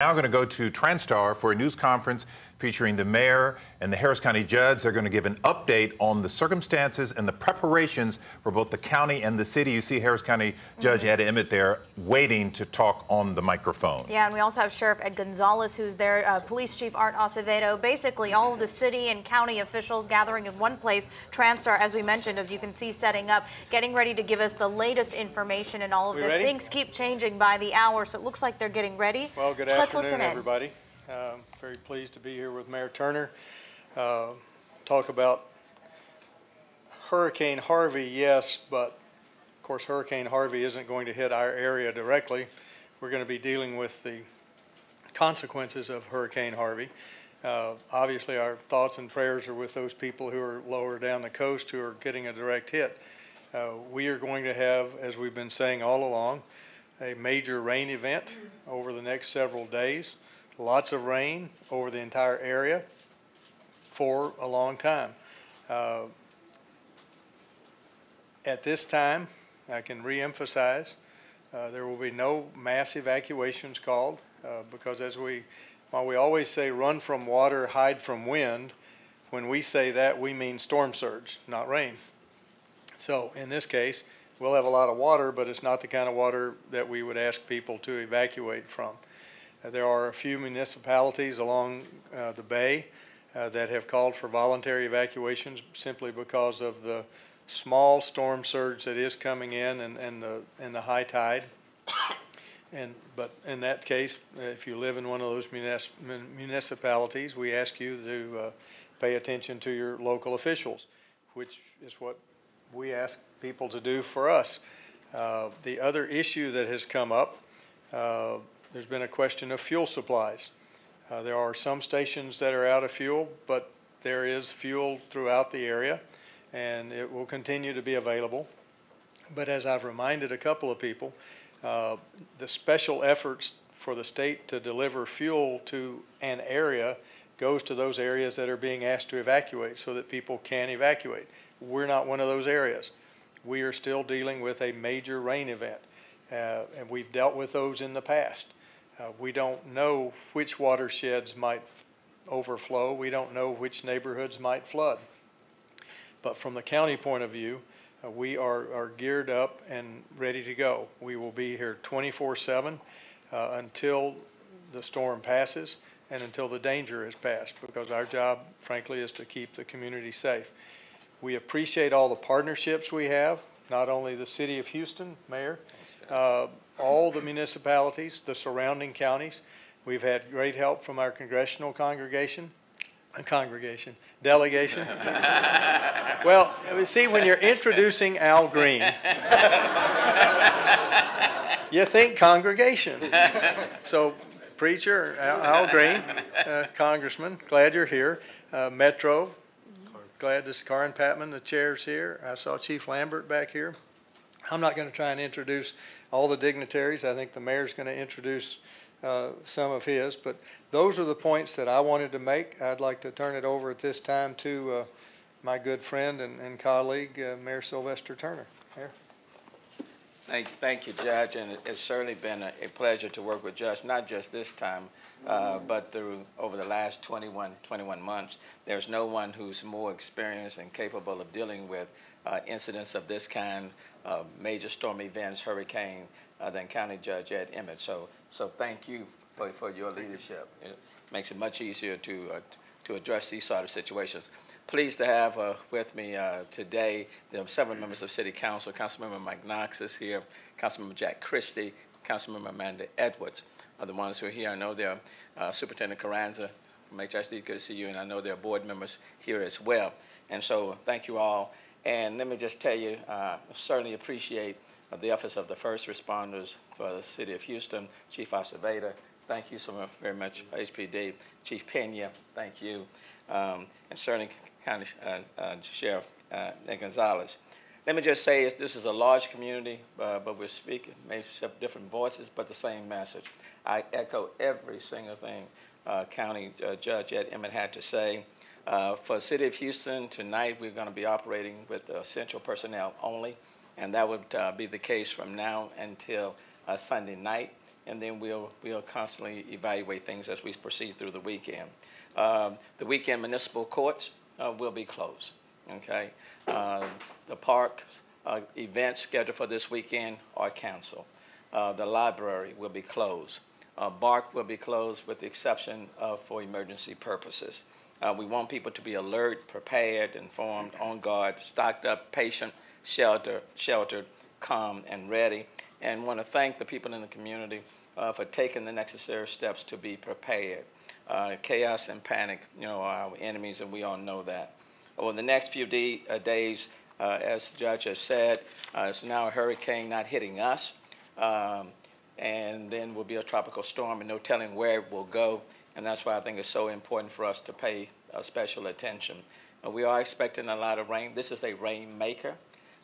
Now going to go to Transtar for a news conference featuring the mayor and the Harris County judge. They're going to give an update on the circumstances and the preparations for both the county and the city. You see Harris County Judge Ed Emmett there waiting to talk on the microphone. Yeah, and we also have Sheriff Ed Gonzalez, who's there, Police Chief Art Acevedo. Basically, all of the city and county officials gathering in one place. Transtar, as we mentioned, as you can see, setting up, getting ready to give us the latest information and all of this. Ready? Things keep changing by the hour, so it looks like they're getting ready. Well, good afternoon, everybody. Very pleased to be here with Mayor Turner. Talk about Hurricane Harvey, yes, but of course Hurricane Harvey isn't going to hit our area directly. We're going to be dealing with the consequences of Hurricane Harvey. Obviously our thoughts and prayers are with those people who are lower down the coast who are getting a direct hit. We are going to have, as we've been saying all along, a major rain event over the next several days. Lots of rain over the entire area for a long time. At this time, I can re-emphasize, there will be no mass evacuations called because while we always say run from water, hide from wind, when we say that we mean storm surge, not rain. So in this case, we'll have a lot of water, but it's not the kind of water that we would ask people to evacuate from. There are a few municipalities along the bay that have called for voluntary evacuations simply because of the small storm surge that is coming in and the high tide. But in that case, if you live in one of those municipalities, we ask you to pay attention to your local officials, which is what we ask people to do for us. The other issue that has come up, there's been a question of fuel supplies. There are some stations that are out of fuel, but there is fuel throughout the area, and it will continue to be available. But as I've reminded a couple of people, the special efforts for the state to deliver fuel to an area goes to those areas that are being asked to evacuate so that people can evacuate. We're not one of those areas. We are still dealing with a major rain event, and we've dealt with those in the past. We don't know which watersheds might overflow. We don't know which neighborhoods might flood. But from the county point of view, we are geared up and ready to go. We will be here 24/7 until the storm passes and until the danger is passed, because our job, frankly, is to keep the community safe. We appreciate all the partnerships we have, not only the city of Houston, Mayor, all the municipalities, the surrounding counties. We've had great help from our congressional delegation. Well, see, when you're introducing Al Green, you think congregation. So, preacher, Al Green, Congressman, glad you're here. Metro, glad to see Karin Patman, the chair's here. I saw Chief Lambert back here. I'm not going to try and introduce all the dignitaries. I think the mayor's going to introduce some of his, but those are the points that I wanted to make. I'd like to turn it over at this time to my good friend and colleague, Mayor Sylvester Turner. Mayor. Thank you, Judge, and it's certainly been a pleasure to work with Judge, not just this time, but over the last 21 months. There's no one who's more experienced and capable of dealing with incidents of this kind, major storm events, hurricane, than County Judge Ed Emmett. So thank you for your leadership. It makes it much easier to address these sort of situations. Pleased to have with me today the several members of City Council. Councilmember Mike Knox is here, Councilmember Jack Christie, Councilmember Amanda Edwards are the ones who are here. I know they're Superintendent Carranza from HSD, good to see you, and I know there are board members here as well. And so thank you all. And let me just tell you, I certainly appreciate the efforts of the first responders for the City of Houston, Chief Acevedo. Thank you so very much, HPD. Chief Pena, thank you. And certainly County Sheriff Ed Gonzalez. Let me just say this is a large community, but we're speaking, maybe different voices, but the same message. I echo every single thing County Judge Ed Emmett had to say. For the City of Houston, tonight we're going to be operating with essential personnel only, and that would be the case from now until Sunday night. and then we'll constantly evaluate things as we proceed through the weekend. The weekend municipal courts will be closed. Okay, the parks events scheduled for this weekend are canceled. The library will be closed. BARC will be closed with the exception of for emergency purposes. We want people to be alert, prepared, informed, on guard, stocked up, patient, sheltered, calm, and ready. And want to thank the people in the community for taking the necessary steps to be prepared. Chaos and panic, are our enemies, and we all know that. Over the next few days, as the judge has said, it's now a hurricane not hitting us, and then will be a tropical storm, and no telling where it will go. And that's why I think it's so important for us to pay special attention. We are expecting a lot of rain. This is a rainmaker.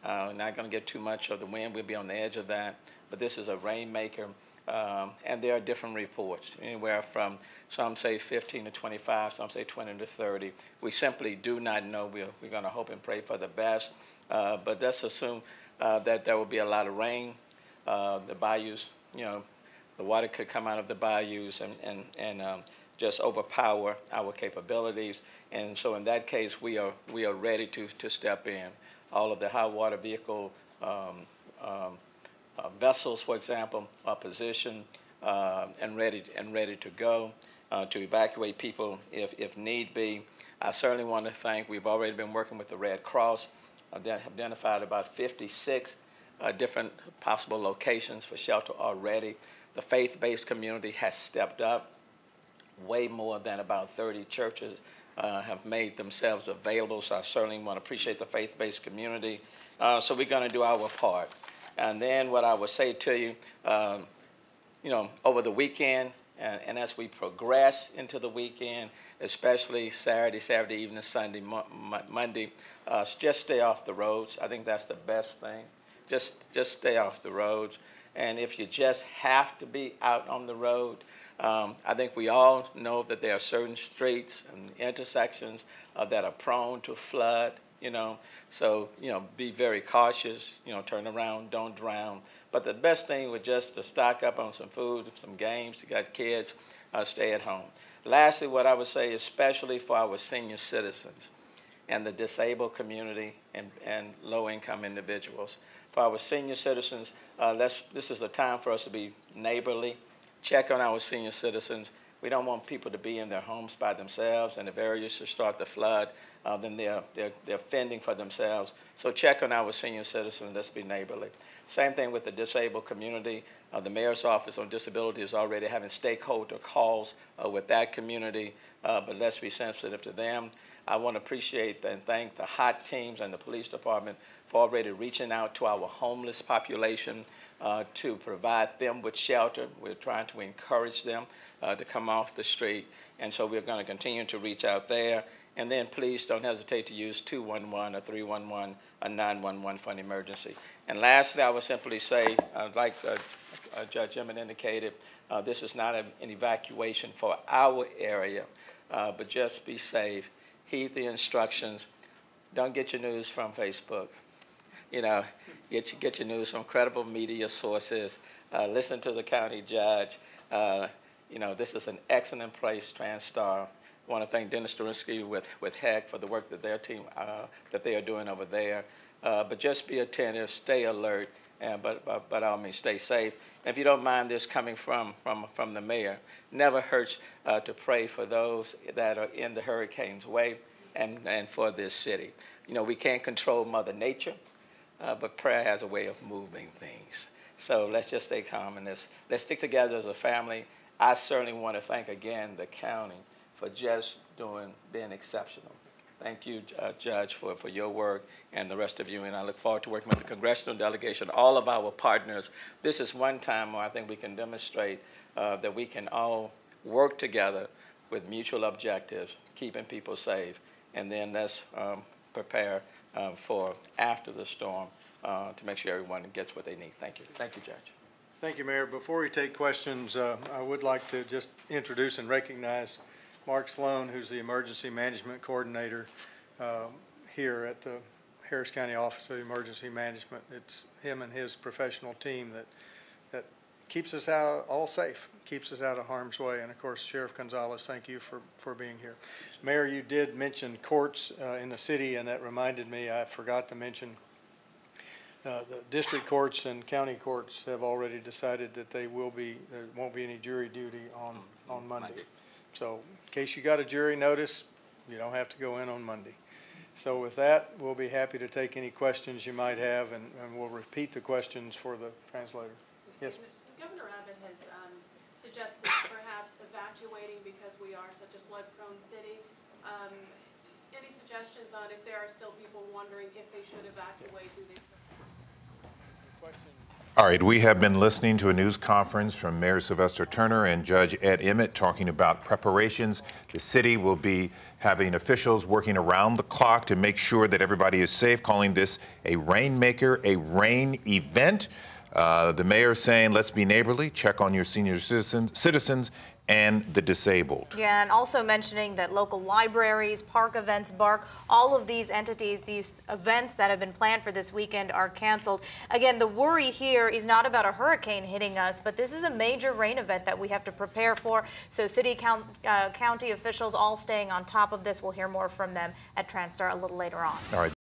We're not going to get too much of the wind. We'll be on the edge of that. But this is a rainmaker. And there are different reports, anywhere from some say 15 to 25, some say 20 to 30. We simply do not know. We're going to hope and pray for the best. But let's assume that there will be a lot of rain. The bayous, the water could come out of the bayous and just overpower our capabilities. And so in that case, we are ready to step in. All of the high water vehicle vessels, for example, are positioned and ready to go to evacuate people if need be. I certainly want to thank, we've already been working with the Red Cross, identified about 56 different possible locations for shelter already. The faith-based community has stepped up. Way more than about 30 churches have made themselves available, so I certainly want to appreciate the faith-based community. So we're going to do our part. And then what I would say to you, over the weekend, and as we progress into the weekend, especially Saturday evening, Sunday, Monday, just stay off the roads. I think that's the best thing. Just stay off the roads. And if you just have to be out on the road, I think we all know that there are certain streets and intersections that are prone to flood, So, be very cautious, turn around, don't drown. But the best thing was just to stock up on some food, some games. You got kids, stay at home. Lastly, what I would say, especially for our senior citizens and the disabled community and low-income individuals, for our senior citizens, this is the time for us to be neighborly. Check on our senior citizens. We don't want people to be in their homes by themselves, and if areas should start to flood, then they're fending for themselves. So check on our senior citizens. Let's be neighborly. Same thing with the disabled community. The Mayor's Office on Disability is already having stakeholder calls with that community, but let's be sensitive to them. I want to appreciate and thank the HOT teams and the police department for already reaching out to our homeless population to provide them with shelter. We're trying to encourage them to come off the street, and so we're going to continue to reach out there. And then please don't hesitate to use 211 or 311 or 911 for an emergency. And lastly, I would simply say, like Judge Emmett indicated, this is not an evacuation for our area, but just be safe. Heed the instructions. Don't get your news from Facebook. Get your news from credible media sources. Listen to the county judge. This is an excellent place, TransStar. I want to thank Dennis Durinsky with HEC for the work that their team that they are doing over there. But just be attentive, stay alert, but all means stay safe. And if you don't mind this coming from the mayor, never hurts to pray for those that are in the hurricane's way and for this city. We can't control Mother Nature, but prayer has a way of moving things. So let's just stay calm in this. Let's stick together as a family. I certainly want to thank again the county for just being exceptional. Thank you, Judge, for your work and the rest of you, and I look forward to working with the congressional delegation, all of our partners. This is one time where I think we can demonstrate that we can all work together with mutual objectives, keeping people safe, and then let's prepare for after the storm to make sure everyone gets what they need. Thank you. Thank you, Judge. Thank you, Mayor. Before we take questions, I would like to just introduce and recognize Mark Sloan, who's the Emergency Management Coordinator here at the Harris County Office of Emergency Management. It's him and his professional team that keeps us out all safe, keeps us out of harm's way. And of course, Sheriff Gonzalez, thank you for being here. Mayor, you did mention courts in the city, and that reminded me, I forgot to mention the district courts and county courts have already decided that there won't be any jury duty on Monday. So in case you got a jury notice, you don't have to go in on Monday. So with that, we'll be happy to take any questions you might have, and we'll repeat the questions for the translator. Yes. Governor Abbott has suggested perhaps evacuating because we are such a flood-prone city. Any suggestions on if there are still people wondering if they should evacuate through these? All right, we have been listening to a news conference from Mayor Sylvester Turner and Judge Ed Emmett talking about preparations. The city will be having officials working around the clock to make sure that everybody is safe, calling this a rainmaker, a rain event. The mayor saying, let's be neighborly, check on your senior citizens and the disabled. Yeah, and also mentioning that local libraries, park events, BARC, all of these entities, these events that have been planned for this weekend are canceled. Again, the worry here is not about a hurricane hitting us, but this is a major rain event that we have to prepare for. So city, county officials all staying on top of this. We'll hear more from them at Transtar a little later on. All right.